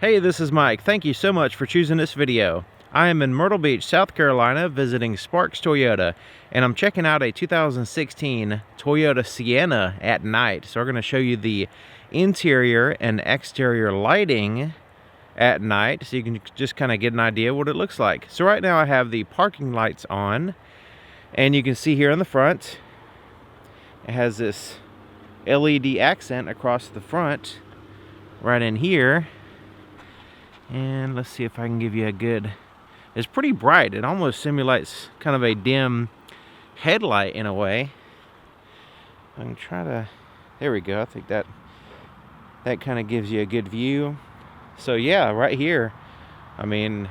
Hey, this is Mike. Thank you so much for choosing this video. I am in Myrtle Beach, South Carolina, visiting Sparks Toyota, and I'm checking out a 2016 Toyota Sienna at night. So we're going to show you the interior and exterior lighting at night, so you can just kind of get an idea what it looks like. So right now I have the parking lights on, and you can see here in the front, it has this LED accent across the front, right in here. And let's see if I can give you a good... It's pretty bright. It almost simulates kind of a dim headlight in a way. I can try to... There we go. I think that kind of gives you a good view. So yeah, right here, I mean,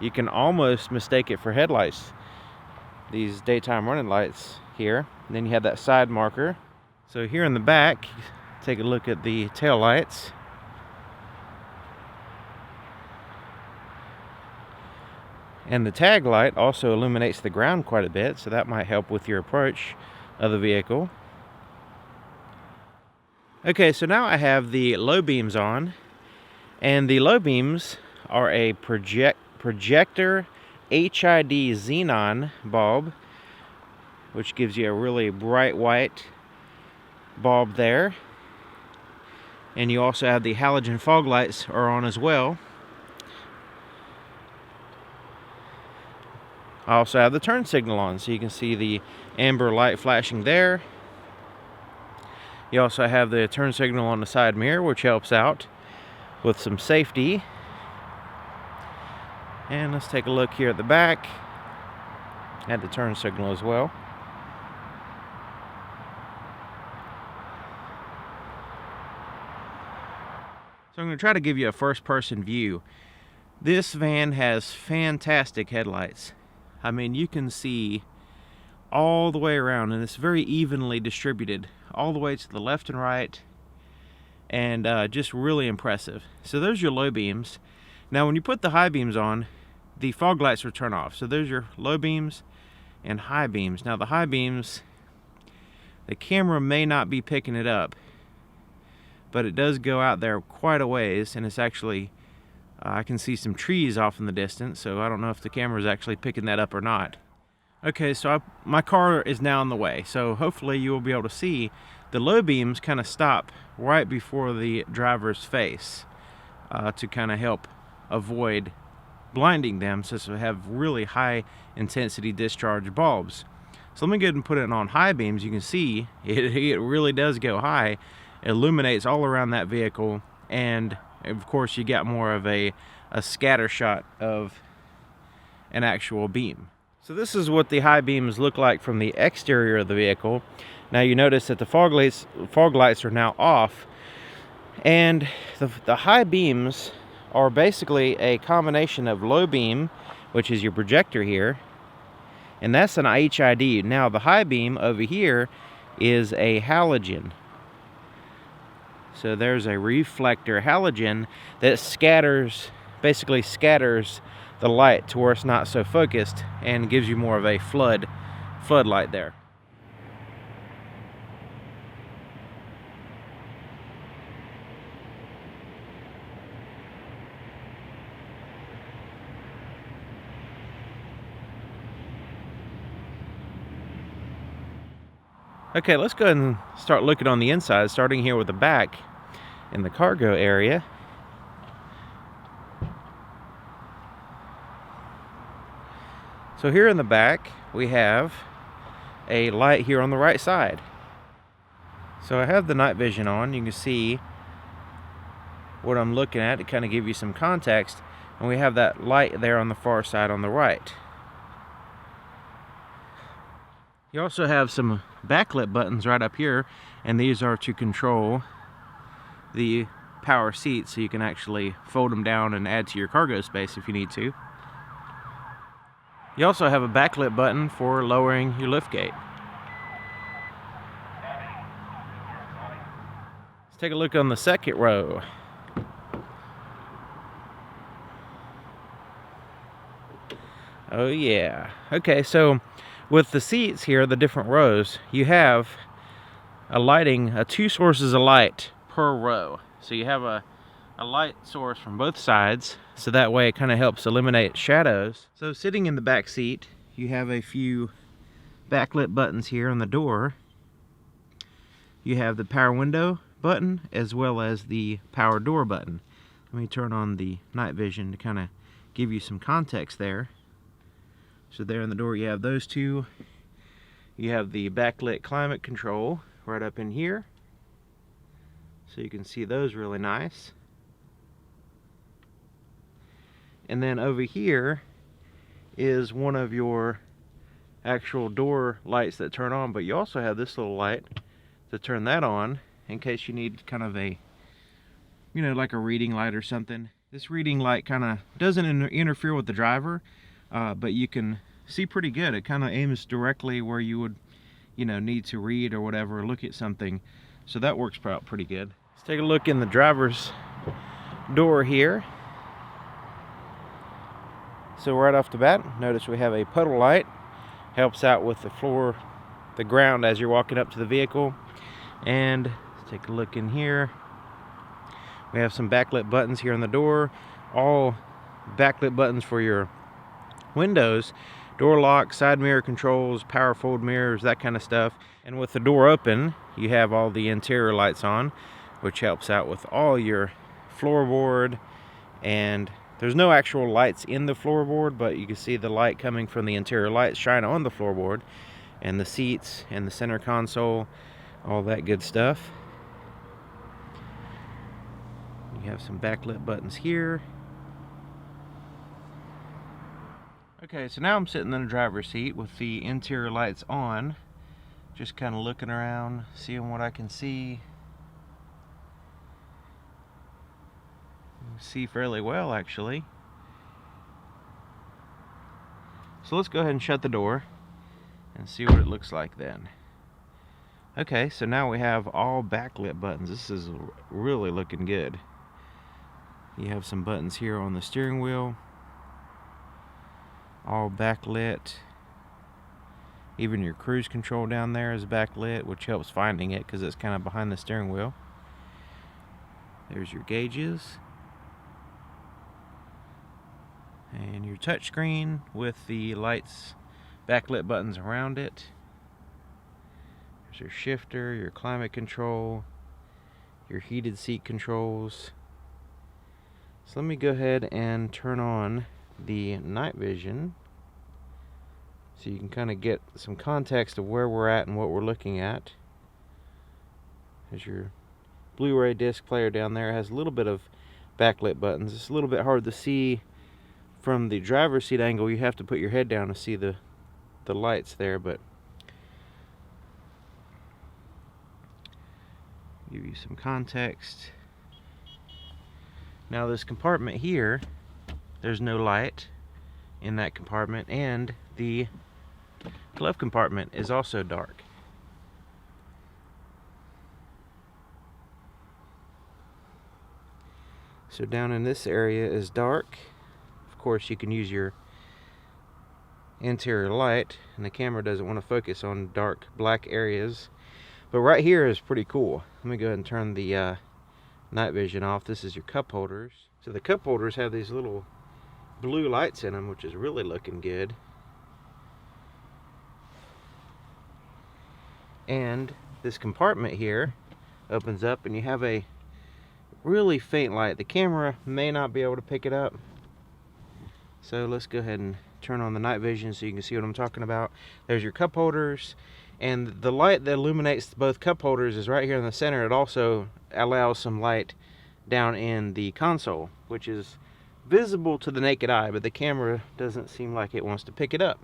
you can almost mistake it for headlights. These daytime running lights here. And then you have that side marker. So here in the back, take a look at the tail lights. And the tag light also illuminates the ground quite a bit, so that might help with your approach of the vehicle. Okay, so now I have the low beams on, and the low beams are a projector HID xenon bulb, which gives you a really bright white bulb there. And you also have the halogen fog lights are on as well. I also have the turn signal on, so you can see the amber light flashing there. You also have the turn signal on the side mirror, which helps out with some safety. And let's take a look here at the back at the turn signal as well. So I'm going to try to give you a first-person view. This van has fantastic headlights. I mean, you can see all the way around, and it's very evenly distributed all the way to the left and right, and just really impressive. So there's your low beams. Now when you put the high beams on, the fog lights will turn off. So there's your low beams and high beams. Now the high beams, the camera may not be picking it up, but it does go out there quite a ways, and it's actually I can see some trees off in the distance, so I don't know if the camera is actually picking that up or not. Okay, so my car is now in the way, so hopefully you will be able to see the low beams kind of stop right before the driver's face to kind of help avoid blinding them, since we have really high intensity discharge bulbs. So let me go ahead and put it on high beams. You can see it really does go high. It illuminates all around that vehicle, and of course you got more of a scatter shot of an actual beam. So this is what the high beams look like from the exterior of the vehicle. Now you notice that the fog lights are now off, and the high beams are basically a combination of low beam, which is your projector here, and that's an HID. Now the high beam over here is a halogen. So there's a reflector halogen that basically scatters the light to where it's not so focused and gives you more of a floodlight there. Okay, let's go ahead and start looking on the inside, starting here with the back in the cargo area. So here in the back, we have a light here on the right side. So I have the night vision on. You can see what I'm looking at to kind of give you some context. And we have that light there on the far side on the right. You also have some backlit buttons right up here, and these are to control the power seats, so you can actually fold them down and add to your cargo space if you need to. You also have a backlit button for lowering your liftgate. Let's take a look on the second row. Oh yeah. Okay, so with the seats here, the different rows, you have a lighting, two sources of light per row. So you have a a light source from both sides, so that way it kind of helps eliminate shadows. So sitting in the back seat, you have a few backlit buttons here on the door. You have the power window button as well as the power door button. Let me turn on the night vision to kind of give you some context there. So there in the door you have those two. You have the backlit climate control right up in here, so you can see those really nice. And then over here is one of your actual door lights that turn on, but you also have this little light to turn that on in case you need kind of a, you know, like a reading light or something. This reading light kind of doesn't interfere with the driver, but you can see pretty good. It kind of aims directly where you would, you know, need to read or whatever, or look at something. So that works out pretty good. Let's take a look in the driver's door here. So right off the bat, notice we have a puddle light. Helps out with the floor, the ground as you're walking up to the vehicle. And let's take a look in here. We have some backlit buttons here on the door. All backlit buttons for your windows. Door lock, side mirror controls, power fold mirrors, that kind of stuff. And with the door open, you have all the interior lights on, which helps out with all your floorboard. And there's no actual lights in the floorboard, but you can see the light coming from the interior lights shine on the floorboard and the seats and the center console, all that good stuff. You have some backlit buttons here. Okay, so now I'm sitting in the driver's seat with the interior lights on, just kind of looking around, seeing what I can see. See fairly well, actually. So let's go ahead and shut the door and see what it looks like then. Okay, so now we have all backlit buttons. This is really looking good. You have some buttons here on the steering wheel, all backlit. Even your cruise control down there is backlit, which helps finding it because it's kind of behind the steering wheel. There's your gauges. And your touchscreen with the lights, backlit buttons around it. There's your shifter, your climate control, your heated seat controls. So let me go ahead and turn on the night vision so you can kind of get some context of where we're at and what we're looking at. There's your Blu-ray disc player down there. It has a little bit of backlit buttons. It's a little bit hard to see from the driver's seat angle. You have to put your head down to see the lights there, but give you some context. Now this compartment here, there's no light in that compartment, and the glove compartment is also dark. So down in this area is dark. Of course, you can use your interior light, and the camera doesn't want to focus on dark black areas. But right here is pretty cool. Let me go ahead and turn the night vision off. This is your cup holders. So the cup holders have these little blue lights in them, which is really looking good. And this compartment here opens up, and you have a really faint light. The camera may not be able to pick it up. So let's go ahead and turn on the night vision so you can see what I'm talking about. There's your cup holders, and the light that illuminates both cup holders is right here in the center. It also allows some light down in the console, which is visible to the naked eye, but the camera doesn't seem like it wants to pick it up.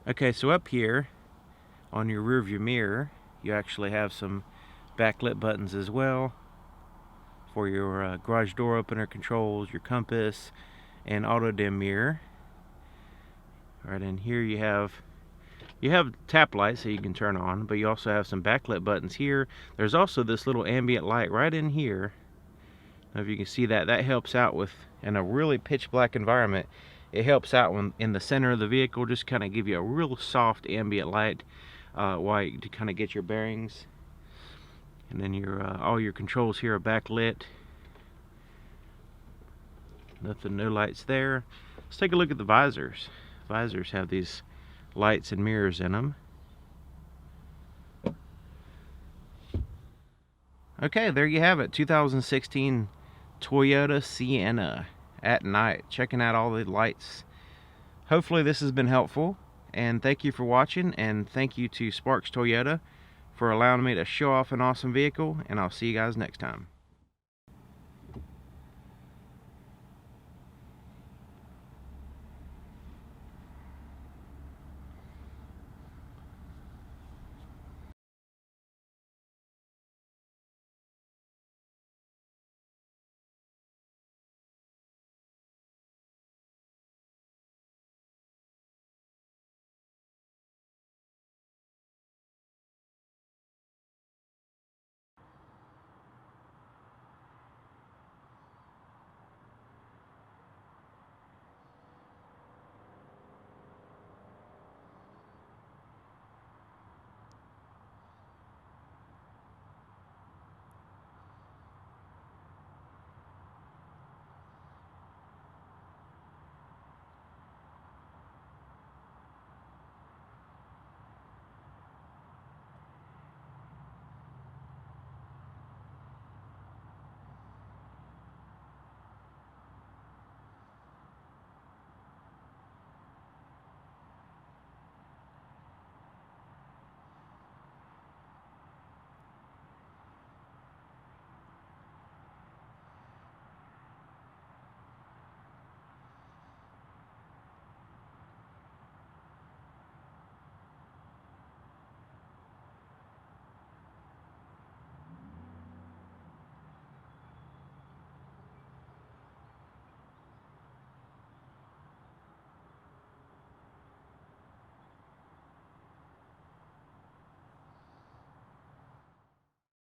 Okay, so up here on your rear view mirror, you actually have some backlit buttons as well for your garage door opener controls, your compass, and auto dim mirror. Right in here you have tap lights that you can turn on, but you also have some backlit buttons here. There's also this little ambient light right in here. I don't know if you can see that. That helps out with, in a really pitch black environment, it helps out when in the center of the vehicle, just kind of give you a real soft ambient light while you kind of get your bearings. And then your all your controls here are backlit. Nothing, no lights there. Let's take a look at the visors. Visors have these lights and mirrors in them. Okay, there you have it. 2016 Toyota Sienna at night. Checking out all the lights. Hopefully this has been helpful, and thank you for watching, and thank you to Sparks Toyota for allowing me to show off an awesome vehicle, and I'll see you guys next time.